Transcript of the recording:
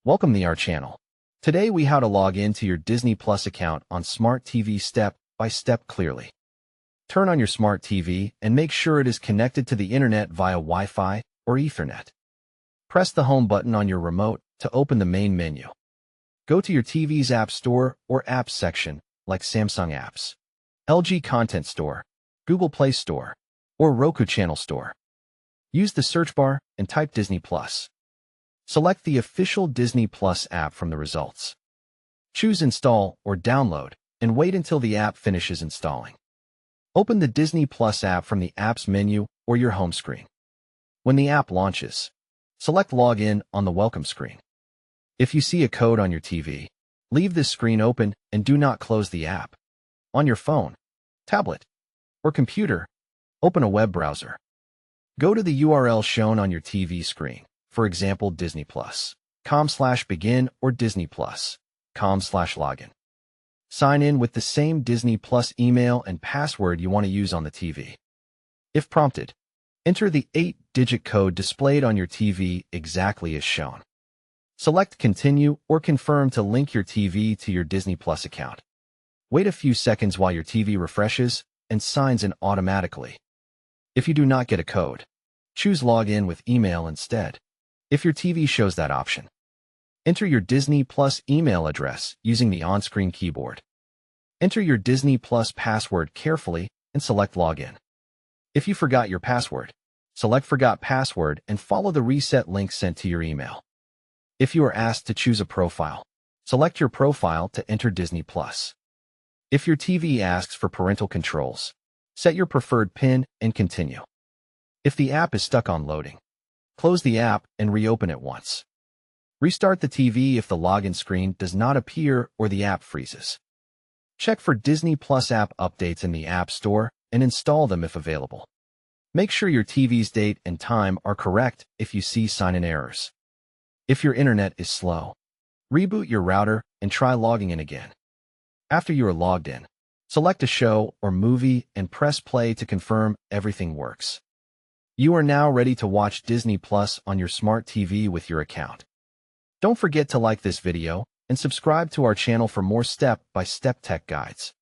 Welcome to our channel. Today we how to log into your Disney Plus account on Smart TV step by step clearly. Turn on your Smart TV and make sure it is connected to the internet via Wi-Fi or Ethernet. Press the home button on your remote to open the main menu. Go to your TV's App Store or Apps section like Samsung Apps, LG Content Store, Google Play Store, or Roku Channel Store. Use the search bar and type Disney Plus. Select the official Disney Plus app from the results. Choose Install or Download and wait until the app finishes installing. Open the Disney Plus app from the Apps menu or your home screen. When the app launches, select Login on the welcome screen. If you see a code on your TV, leave this screen open and do not close the app. On your phone, tablet, or computer, open a web browser. Go to the URL shown on your TV screen. For example, disneyplus.com/begin or disneyplus.com/login. Sign in with the same Disney Plus email and password you want to use on the TV. If prompted, enter the 8-digit code displayed on your TV exactly as shown. Select Continue or Confirm to link your TV to your Disney Plus account. Wait a few seconds while your TV refreshes and signs in automatically. If you do not get a code, choose Login with email instead. If your TV shows that option, enter your Disney Plus email address using the on-screen keyboard. Enter your Disney Plus password carefully and select Login. If you forgot your password, select Forgot Password and follow the reset link sent to your email. If you are asked to choose a profile, select your profile to enter Disney Plus. If your TV asks for parental controls, set your preferred PIN and continue. If the app is stuck on loading, close the app and reopen it once. Restart the TV if the login screen does not appear or the app freezes. Check for Disney Plus app updates in the App Store and install them if available. Make sure your TV's date and time are correct if you see sign-in errors. If your internet is slow, reboot your router and try logging in again. After you are logged in, select a show or movie and press play to confirm everything works. You are now ready to watch Disney Plus on your smart TV with your account. Don't forget to like this video and subscribe to our channel for more step-by-step tech guides.